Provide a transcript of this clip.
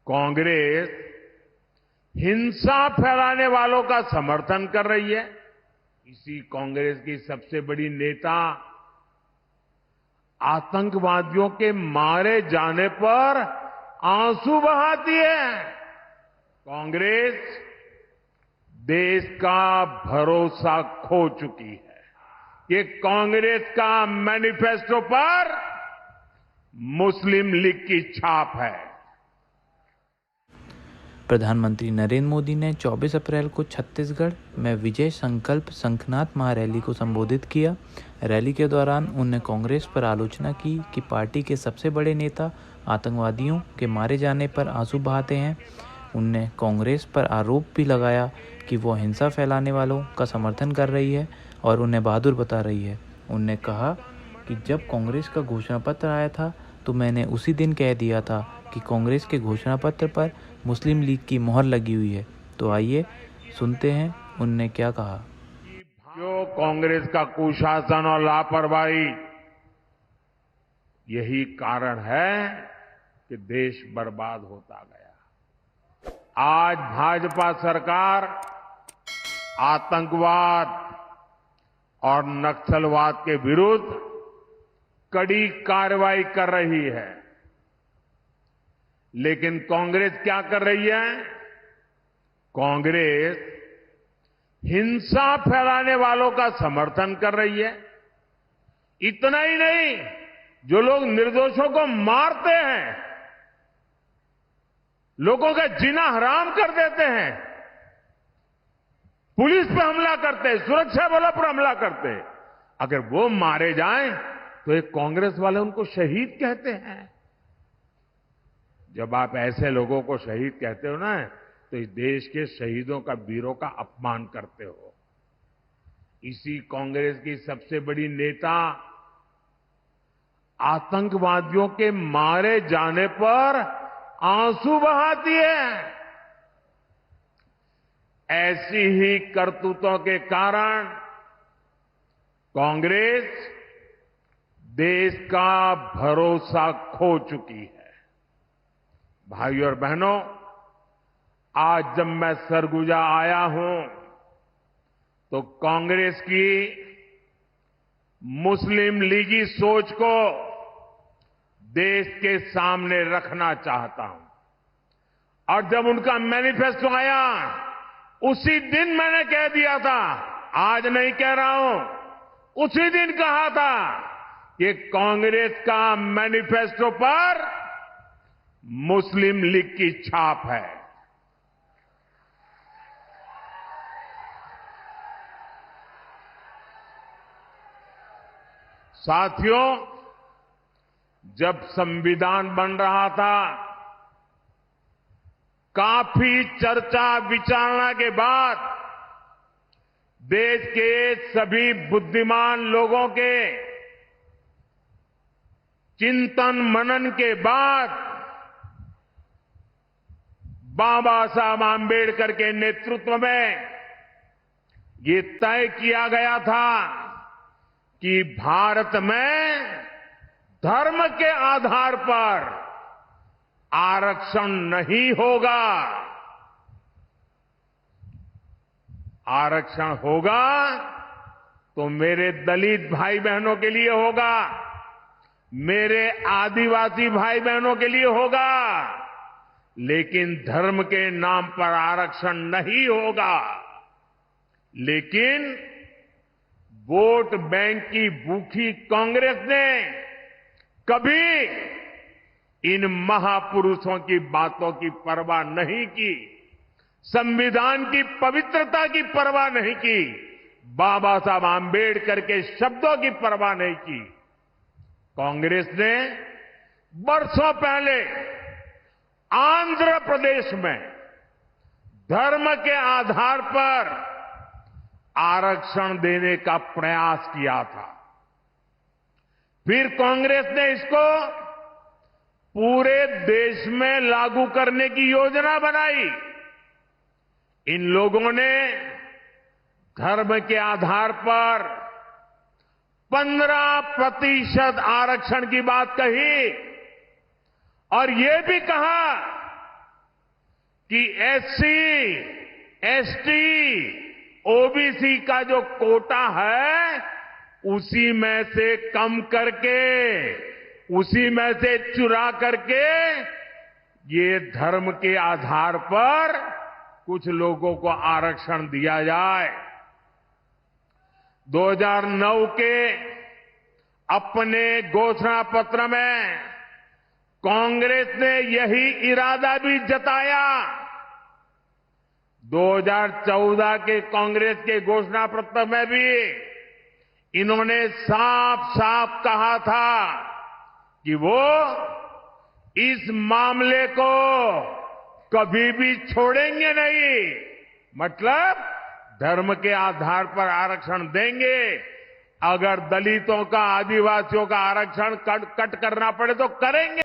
कांग्रेस हिंसा फैलाने वालों का समर्थन कर रही है। इसी कांग्रेस की सबसे बड़ी नेता आतंकवादियों के मारे जाने पर आंसू बहाती है। कांग्रेस देश का भरोसा खो चुकी है। ये कांग्रेस का मैनिफेस्टो पर मुस्लिम लीग की छाप है। प्रधानमंत्री नरेंद्र मोदी ने 24 अप्रैल को छत्तीसगढ़ में विजय संकल्प शंखनाद महारैली को संबोधित किया। रैली के दौरान उन्होंने कांग्रेस पर आलोचना की कि पार्टी के सबसे बड़े नेता आतंकवादियों के मारे जाने पर आंसू बहाते हैं। उन्होंने कांग्रेस पर आरोप भी लगाया कि वो हिंसा फैलाने वालों का समर्थन कर रही है और उन्हें बहादुर बता रही है। उन्होंने कहा कि जब कांग्रेस का घोषणा पत्र आया था तो मैंने उसी दिन कह दिया था कि कांग्रेस के घोषणा पत्र पर मुस्लिम लीग की मोहर लगी हुई है। तो आइए सुनते हैं उन्होंने क्या कहा। जो कांग्रेस का कुशासन और लापरवाही, यही कारण है कि देश बर्बाद होता गया। आज भाजपा सरकार आतंकवाद और नक्सलवाद के विरुद्ध कड़ी कार्रवाई कर रही है, लेकिन कांग्रेस क्या कर रही है? कांग्रेस हिंसा फैलाने वालों का समर्थन कर रही है। इतना ही नहीं, जो लोग निर्दोषों को मारते हैं, लोगों का जीना हराम कर देते हैं, पुलिस पे हमला करते हैं, सुरक्षा बलों पर हमला करते हैं, अगर वो मारे जाएं तो एक कांग्रेस वाले उनको शहीद कहते हैं। जब आप ऐसे लोगों को शहीद कहते हो ना, तो इस देश के शहीदों का, वीरों का अपमान करते हो। इसी कांग्रेस की सबसे बड़ी नेता आतंकवादियों के मारे जाने पर आंसू बहाती है। ऐसी ही करतूतों के कारण कांग्रेस देश का भरोसा खो चुकी है। भाइयों और बहनों, आज जब मैं सरगुजा आया हूं तो कांग्रेस की मुस्लिम लीगी सोच को देश के सामने रखना चाहता हूं। और जब उनका मैनिफेस्टो आया, उसी दिन मैंने कह दिया था, आज नहीं कह रहा हूं, उसी दिन कहा था कि कांग्रेस का मैनिफेस्टो पर मुस्लिम लीग की छाप है। साथियों, जब संविधान बन रहा था, काफी चर्चा विचारणा के बाद देश के सभी बुद्धिमान लोगों के चिंतन मनन के बाद बाबा साहब आंबेडकर के नेतृत्व में ये तय किया गया था कि भारत में धर्म के आधार पर आरक्षण नहीं होगा। आरक्षण होगा तो मेरे दलित भाई बहनों के लिए होगा, मेरे आदिवासी भाई बहनों के लिए होगा, लेकिन धर्म के नाम पर आरक्षण नहीं होगा। लेकिन वोट बैंक की भूखी कांग्रेस ने कभी इन महापुरुषों की बातों की परवाह नहीं की, संविधान की पवित्रता की परवाह नहीं की, बाबा साहब आंबेडकर के शब्दों की परवाह नहीं की। कांग्रेस ने वर्षों पहले आंध्र प्रदेश में धर्म के आधार पर आरक्षण देने का प्रयास किया था। फिर कांग्रेस ने इसको पूरे देश में लागू करने की योजना बनाई। इन लोगों ने धर्म के आधार पर 15% आरक्षण की बात कही और ये भी कहा कि एससी, एसटी, ओबीसी का जो कोटा है उसी में से कम करके, उसी में से चुरा करके ये धर्म के आधार पर कुछ लोगों को आरक्षण दिया जाए। 2009 के अपने घोषणा पत्र में कांग्रेस ने यही इरादा भी जताया। 2014 के कांग्रेस के घोषणा पत्र में भी इन्होंने साफ साफ कहा था कि वो इस मामले को कभी भी छोड़ेंगे नहीं, मतलब धर्म के आधार पर आरक्षण देंगे। अगर दलितों का, आदिवासियों का आरक्षण कट करना पड़े तो करेंगे।